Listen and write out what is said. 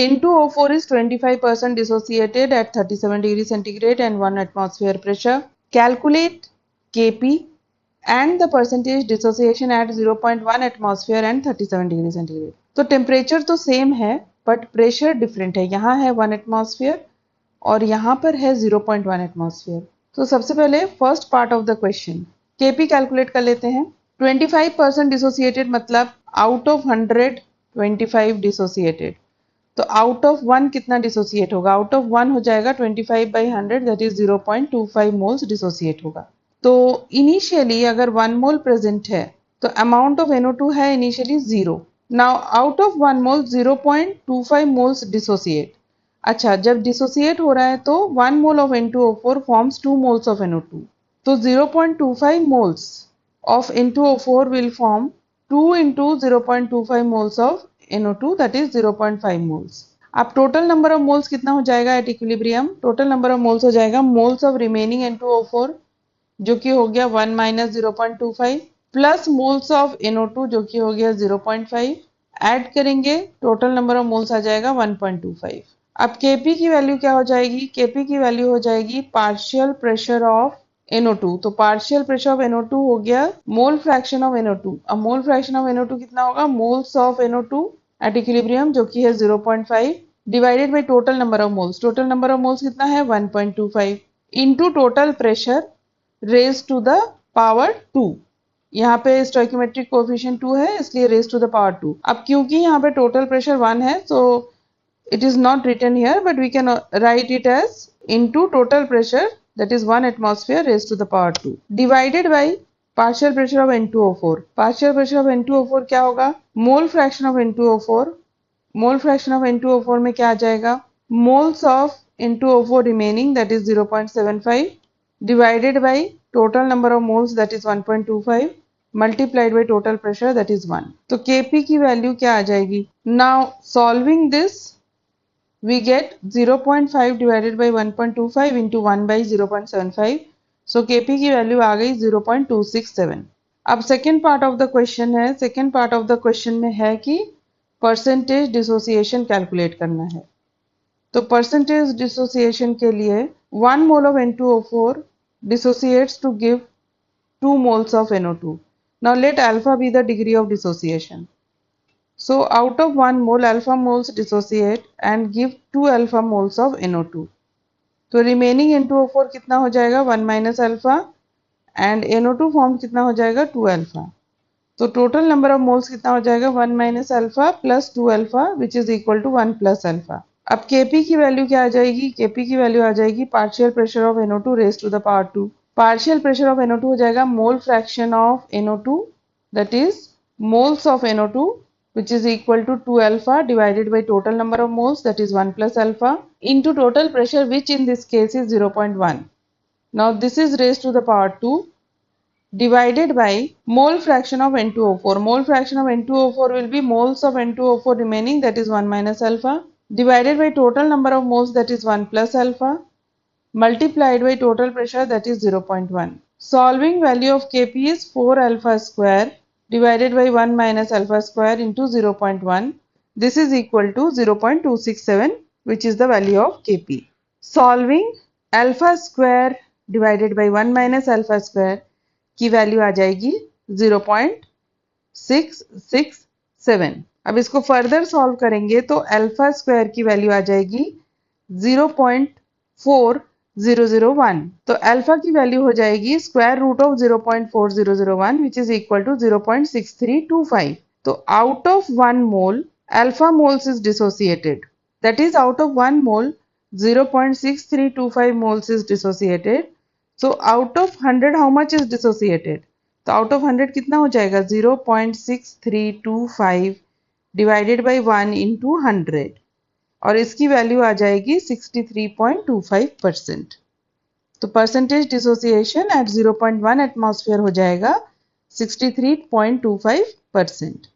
N2O4 is 25% dissociated at 37 degrees centigrade and 1 atmosphere pressure. Calculate Kp and the percentage dissociation at 0.1 atmosphere and 37 degrees centigrade. तो temperature तो same है but pressure different है. यहाँ है 1 atmosphere और यहाँ पर है 0.1 एटमॉस्फेयर. तो सबसे पहले first part of the question Kp calculate कर लेते हैं. 25% डिसोसिएटेड मतलब आउट ऑफ 100 25 डिसोसिएटेड. तो आउट ऑफ 1 कितना डिसोसिएट होगा? आउट ऑफ 1 हो जाएगा 25/100 दैट इज 0.25 मोल्स डिसोसिएट होगा. तो इनिशियली अगर 1 मोल प्रेजेंट है तो अमाउंट ऑफ NO2 है initially 0. Now out of 1 mole 0.25 moles dissociate. अच्छा, जब डिसोसिएट हो रहा है तो 1 mole of N2O4 forms 2 moles of NO2. तो 0.25 moles of N2O4 will form 2 into 0.25 moles of NO2 that is 0.5 moles. अब टोटल नंबर ऑफ मोल्स कितना हो जाएगा at equilibrium? Total number of moles हो जाएगा मोल्स ऑफ रिमेनिंग N2O4 जो कि हो गया 1 minus 0.25 plus moles of NO2 जो कि हो गया 0.5. ऐड करेंगे टोटल नंबर ऑफ मोल्स आ जाएगा 1.25. अब Kp की वैल्यू क्या हो जाएगी? Kp की वैल्यू हो जाएगी पार्शियल प्रेशर ऑफ NO2. तो पार्शियल प्रेशर ऑफ NO2 हो गया मोल फ्रैक्शन ऑफ NO2. अब मोल फ्रैक्शन ऑफ NO2 कितना होगा? Moles of NO2 at equilibrium जो कि है 0.5 divided by total number of moles. Total number of moles कितना है? 1.25 into total pressure raise to the power 2. यहाँ पे स्टोइकोमेट्रिक कोएफिशिएंट 2 है इसलिए रेज टू द पावर 2. अब क्योंकि यहाँ पे टोटल प्रेशर 1 है so it is not written here but we can write it as into total pressure that is 1 atmosphere raised to the power 2 divided by partial pressure of N2O4. partial pressure of N2O4 क्या होगा? mole fraction of N2O4. mole fraction of N2O4 में क्या आ जाएगा? moles of N2O4 remaining that is 0.75 divided by total number of moles that is 1.25 multiplied by total pressure that is 1. तो Kp की value क्या आ जाएगी? Now solving this we get 0.5 divided by 1.25 into 1 by 0.75. So Kp की value आ गई 0.267. अब second part of the question है. Second part of the question में है कि परसेंटेज डिसोसिएशन कैलकुलेट करना है. तो परसेंटेज डिसोसिएशन के लिए 1 mole of N2O4 dissociates to give 2 moles of NO2. Now let alpha be the degree of dissociation. So out of 1 mole alpha moles dissociate and give 2 alpha moles of NO2. तो remaining N2O4 कितना हो जाएगा? 1 minus alpha and NO2 formed कितना हो जाएगा? 2 alpha. तो total number of moles कितना हो जाएगा? 1 minus alpha plus 2 alpha which is equal to 1 plus alpha. अब Kp की वैल्यू क्या आ जाएगी? Kp की वैल्यू आ जाएगी partial pressure of NO2 raised to the power 2. Partial pressure of NO2 हो जाएगा mole fraction of NO2 that is moles of NO2 which is equal to 2 alpha divided by total number of moles that is 1 plus alpha into total pressure which in this case is 0.1. Now this is raised to the power 2 divided by mole fraction of N2O4. Mole fraction of N2O4 will be moles of N2O4 remaining that is 1 minus alpha divided by total number of moles that is 1 plus alpha multiplied by total pressure that is 0.1. Solving value of Kp is 4 alpha square divided by 1 minus alpha square into 0.1. This is equal to 0.267 which is the value of Kp. Solving alpha square divided by 1 minus alpha square की value आ जाएगी 0.667. अब इसको further solve करेंगे तो alpha square की value आ जाएगी 0.4001. तो अल्फा की वैल्यू हो जाएगी square root of 0.4001 which is equal to 0.6325. तो out of 1 mole alpha moles is dissociated. That is out of 1 mole 0.6325 moles is dissociated. So out of 100 how much is dissociated? तो out of 100 कितना हो जाएगा? 0.6325 divided by 1 into 100 और इसकी value आ जाएगी 63.25%. तो परसेंटेज डिसोसिएशन एट 0.1 एटमॉस्फेयर हो जाएगा 63.25%.